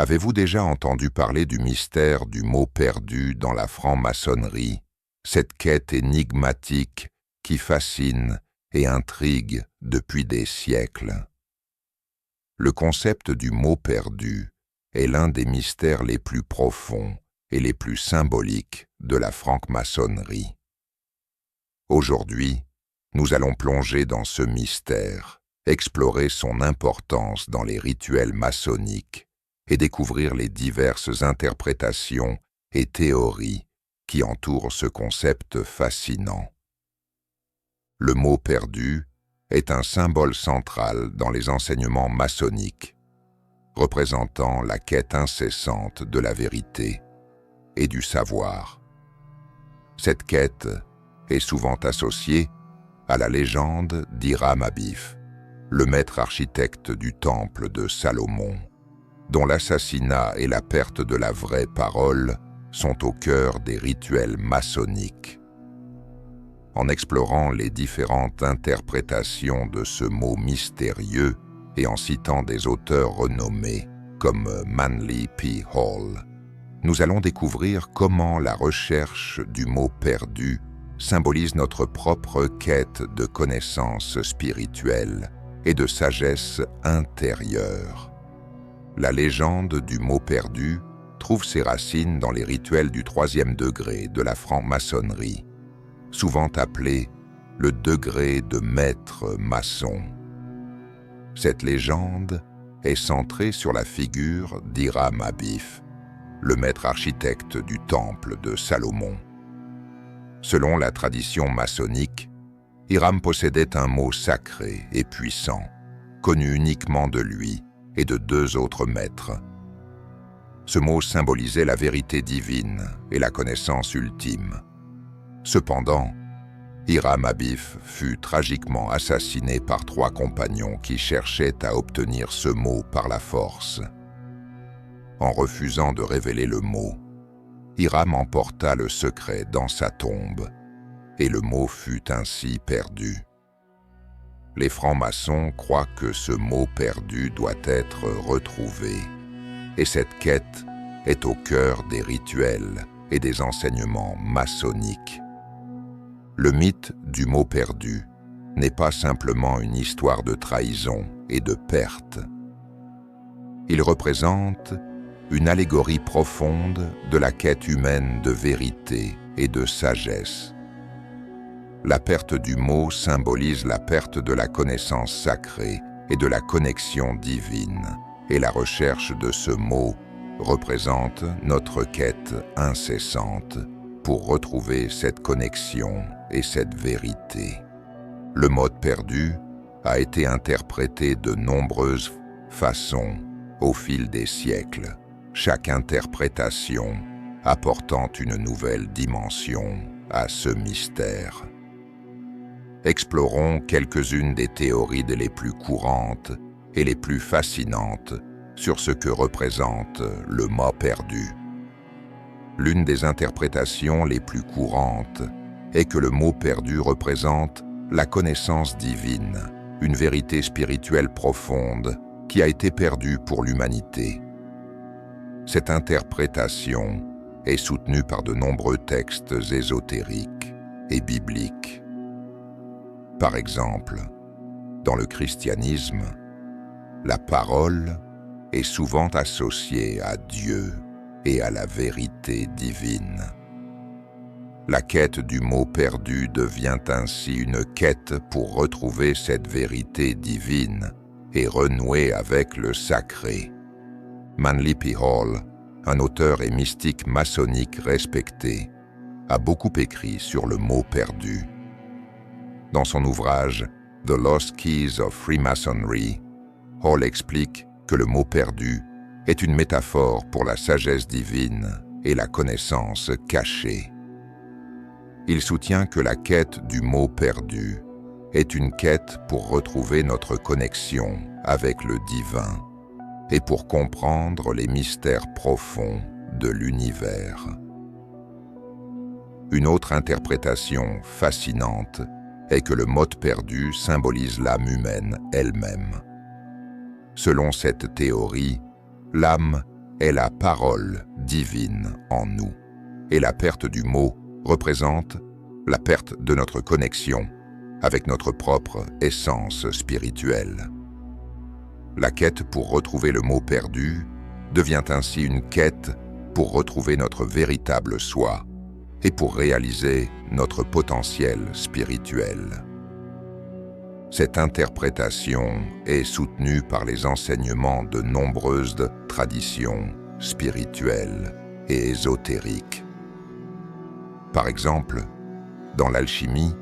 Avez-vous déjà entendu parler du mystère du mot perdu dans la franc-maçonnerie, cette quête énigmatique qui fascine et intrigue depuis des siècles? Le concept du mot perdu est l'un des mystères les plus profonds et les plus symboliques de la franc-maçonnerie. Aujourd'hui, nous allons plonger dans ce mystère, explorer son importance dans les rituels maçonniques et découvrir les diverses interprétations et théories qui entourent ce concept fascinant. Le mot perdu est un symbole central dans les enseignements maçonniques, représentant la quête incessante de la vérité et du savoir. Cette quête est souvent associée à la légende d'Hiram Abif, le maître architecte du temple de Salomon, dont l'assassinat et la perte de la vraie parole sont au cœur des rituels maçonniques. En explorant les différentes interprétations de ce mot mystérieux et en citant des auteurs renommés comme Manly P. Hall, nous allons découvrir comment la recherche du mot perdu symbolise notre propre quête de connaissances spirituelles et de sagesse intérieure. La légende du mot perdu trouve ses racines dans les rituels du 3e degré de la franc-maçonnerie, souvent appelé le degré de maître maçon. Cette légende est centrée sur la figure d'Hiram Abif, le maître architecte du temple de Salomon. Selon la tradition maçonnique, Hiram possédait un mot sacré et puissant, connu uniquement de lui et de 2 autres maîtres. Ce mot symbolisait la vérité divine et la connaissance ultime. Cependant, Hiram Abif fut tragiquement assassiné par 3 compagnons qui cherchaient à obtenir ce mot par la force. En refusant de révéler le mot, Hiram emporta le secret dans sa tombe, et le mot fut ainsi perdu. Les francs-maçons croient que ce mot perdu doit être retrouvé, et cette quête est au cœur des rituels et des enseignements maçonniques. Le mythe du mot perdu n'est pas simplement une histoire de trahison et de perte. Il représente une allégorie profonde de la quête humaine de vérité et de sagesse. La perte du mot symbolise la perte de la connaissance sacrée et de la connexion divine, et la recherche de ce mot représente notre quête incessante pour retrouver cette connexion et cette vérité. Le mot perdu a été interprété de nombreuses façons au fil des siècles, chaque interprétation apportant une nouvelle dimension à ce mystère. Explorons quelques-unes des théories les plus courantes et les plus fascinantes sur ce que représente le mot perdu. L'une des interprétations les plus courantes est que le mot perdu représente la connaissance divine, une vérité spirituelle profonde qui a été perdue pour l'humanité. Cette interprétation est soutenue par de nombreux textes ésotériques et bibliques. Par exemple, dans le christianisme, la parole est souvent associée à Dieu et à la vérité divine. La quête du mot perdu devient ainsi une quête pour retrouver cette vérité divine et renouer avec le sacré. Manly P. Hall, un auteur et mystique maçonnique respecté, a beaucoup écrit sur le mot perdu. Dans son ouvrage « The Lost Keys of Freemasonry », Hall explique que le mot perdu est une métaphore pour la sagesse divine et la connaissance cachée. Il soutient que la quête du mot perdu est une quête pour retrouver notre connexion avec le divin et pour comprendre les mystères profonds de l'univers. Une autre interprétation fascinante est que le mot perdu symbolise l'âme humaine elle-même. Selon cette théorie, l'âme est la parole divine en nous. Et la perte du mot représente la perte de notre connexion avec notre propre essence spirituelle. La quête pour retrouver le mot perdu devient ainsi une quête pour retrouver notre véritable soi et pour réaliser notre potentiel spirituel. Cette interprétation est soutenue par les enseignements de nombreuses traditions spirituelles et ésotériques. Par exemple, dans l'alchimie,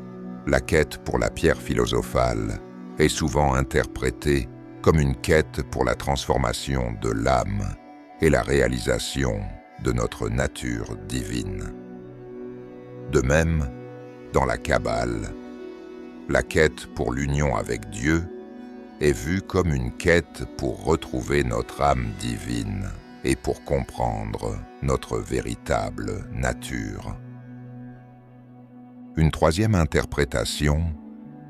la quête pour la pierre philosophale est souvent interprétée comme une quête pour la transformation de l'âme et la réalisation de notre nature divine. De même, dans la Kabbale, la quête pour l'union avec Dieu est vue comme une quête pour retrouver notre âme divine et pour comprendre notre véritable nature. Une troisième interprétation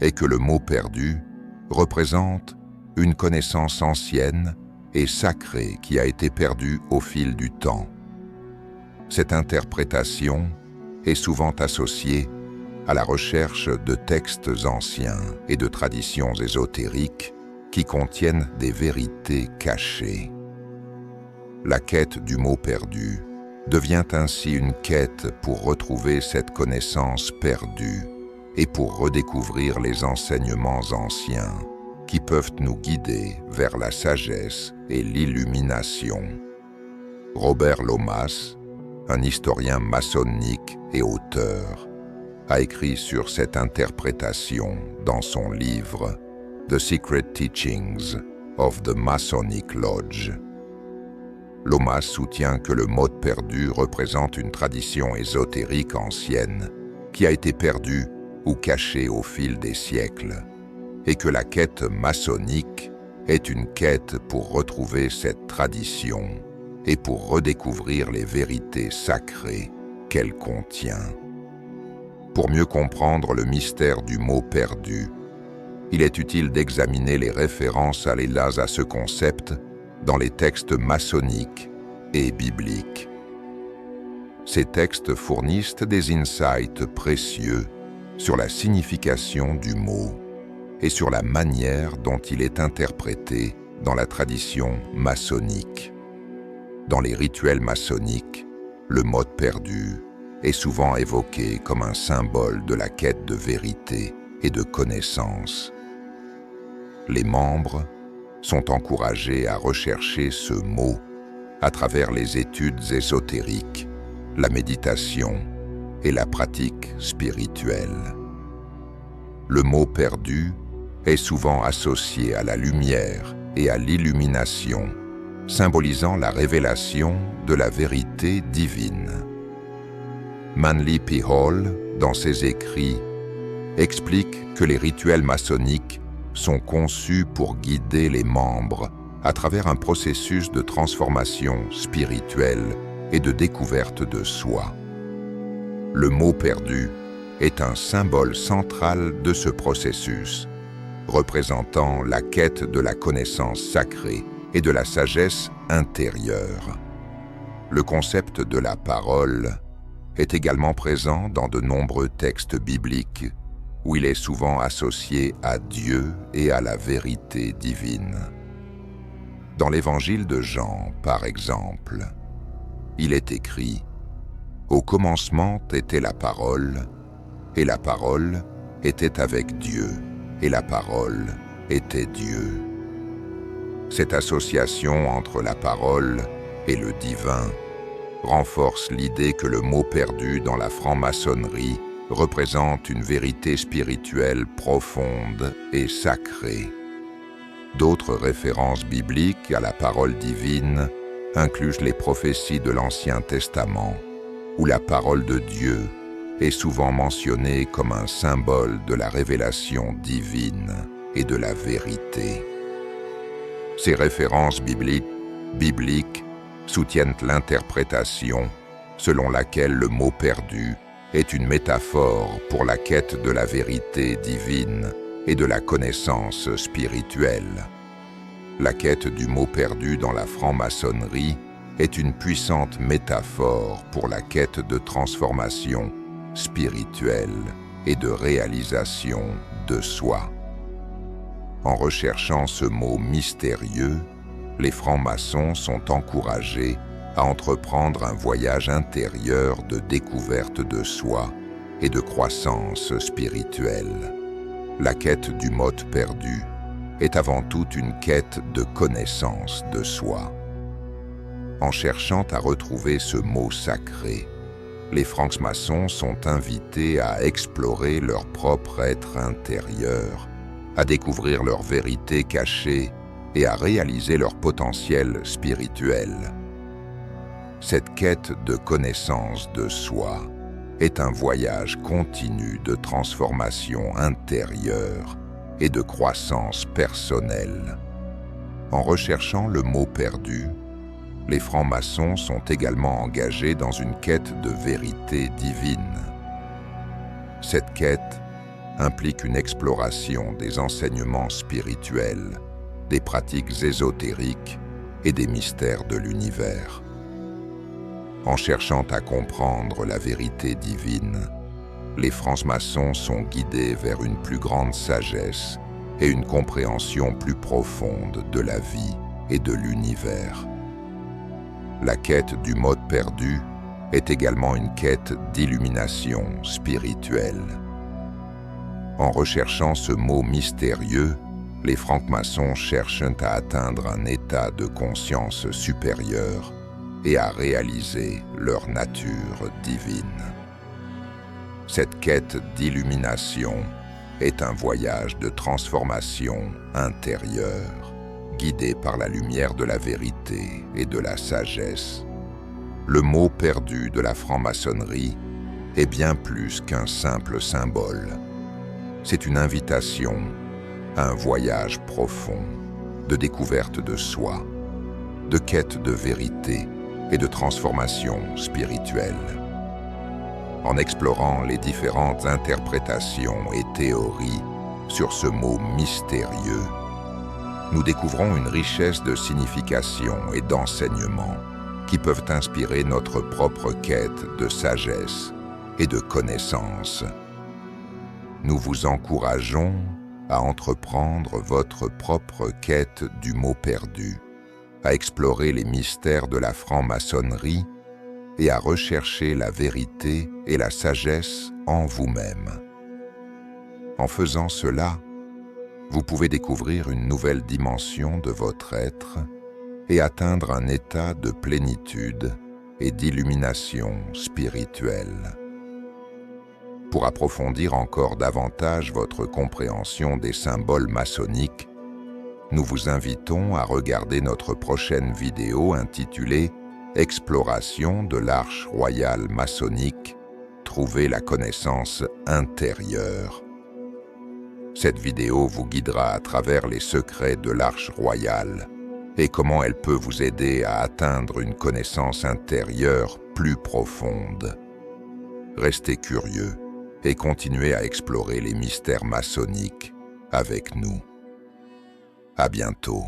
est que le mot perdu représente une connaissance ancienne et sacrée qui a été perdue au fil du temps. Cette interprétation est souvent associée à la recherche de textes anciens et de traditions ésotériques qui contiennent des vérités cachées. La quête du mot perdu devient ainsi une quête pour retrouver cette connaissance perdue et pour redécouvrir les enseignements anciens qui peuvent nous guider vers la sagesse et l'illumination. Robert Lomas, un historien maçonnique et auteur, a écrit sur cette interprétation dans son livre « The Secret Teachings of the Masonic Lodge ». Lomas soutient que le mode perdu représente une tradition ésotérique ancienne qui a été perdue ou cachée au fil des siècles, et que la quête maçonnique est une quête pour retrouver cette tradition et pour redécouvrir les vérités sacrées qu'elle contient. Pour mieux comprendre le mystère du mot perdu, il est utile d'examiner les références allélas à ce concept dans les textes maçonniques et bibliques. Ces textes fournissent des insights précieux sur la signification du mot et sur la manière dont il est interprété dans la tradition maçonnique. Dans les rituels maçonniques, le mode perdu est souvent évoqué comme un symbole de la quête de vérité et de connaissance. Les membres sont encouragés à rechercher ce mot à travers les études ésotériques, la méditation et la pratique spirituelle. Le mot perdu est souvent associé à la lumière et à l'illumination, symbolisant la révélation de la vérité divine. Manly P. Hall, dans ses écrits, explique que les rituels maçonniques sont conçus pour guider les membres à travers un processus de transformation spirituelle et de découverte de soi. Le mot perdu est un symbole central de ce processus, représentant la quête de la connaissance sacrée et de la sagesse intérieure. Le concept de la parole est également présent dans de nombreux textes bibliques où il est souvent associé à Dieu et à la vérité divine. Dans l'évangile de Jean, par exemple, il est écrit « Au commencement était la parole, et la parole était avec Dieu, et la parole était Dieu. » Cette association entre la parole et le divin renforce l'idée que le mot perdu dans la franc-maçonnerie représente une vérité spirituelle profonde et sacrée. D'autres références bibliques à la parole divine incluent les prophéties de l'Ancien Testament, où la parole de Dieu est souvent mentionnée comme un symbole de la révélation divine et de la vérité. Ces références bibliques soutiennent l'interprétation selon laquelle le mot perdu est une métaphore pour la quête de la vérité divine et de la connaissance spirituelle. La quête du mot perdu dans la franc-maçonnerie est une puissante métaphore pour la quête de transformation spirituelle et de réalisation de soi. En recherchant ce mot mystérieux, les francs-maçons sont encouragés à entreprendre un voyage intérieur de découverte de soi et de croissance spirituelle. La quête du mode perdu est avant tout une quête de connaissance de soi. En cherchant à retrouver ce mot sacré, les francs-maçons sont invités à explorer leur propre être intérieur, à découvrir leur vérité cachée et à réaliser leur potentiel spirituel. Cette quête de connaissance de soi est un voyage continu de transformation intérieure et de croissance personnelle. En recherchant le mot perdu, les francs-maçons sont également engagés dans une quête de vérité divine. Cette quête implique une exploration des enseignements spirituels, des pratiques ésotériques et des mystères de l'univers. En cherchant à comprendre la vérité divine, les francs-maçons sont guidés vers une plus grande sagesse et une compréhension plus profonde de la vie et de l'univers. La quête du mode perdu est également une quête d'illumination spirituelle. En recherchant ce mot mystérieux, les francs-maçons cherchent à atteindre un état de conscience supérieure et à réaliser leur nature divine. Cette quête d'illumination est un voyage de transformation intérieure, guidé par la lumière de la vérité et de la sagesse. Le mot perdu de la franc-maçonnerie est bien plus qu'un simple symbole. C'est une invitation à un voyage profond de découverte de soi, de quête de vérité et de transformation spirituelle. En explorant les différentes interprétations et théories sur ce mot mystérieux, nous découvrons une richesse de signification et d'enseignements qui peuvent inspirer notre propre quête de sagesse et de connaissance. Nous vous encourageons à entreprendre votre propre quête du mot perdu, à explorer les mystères de la franc-maçonnerie et à rechercher la vérité et la sagesse en vous-même. En faisant cela, vous pouvez découvrir une nouvelle dimension de votre être et atteindre un état de plénitude et d'illumination spirituelle. Pour approfondir encore davantage votre compréhension des symboles maçonniques, nous vous invitons à regarder notre prochaine vidéo intitulée « Exploration de l'arche royale maçonnique, trouver la connaissance intérieure ». Cette vidéo vous guidera à travers les secrets de l'arche royale et comment elle peut vous aider à atteindre une connaissance intérieure plus profonde. Restez curieux et continuez à explorer les mystères maçonniques avec nous. À bientôt.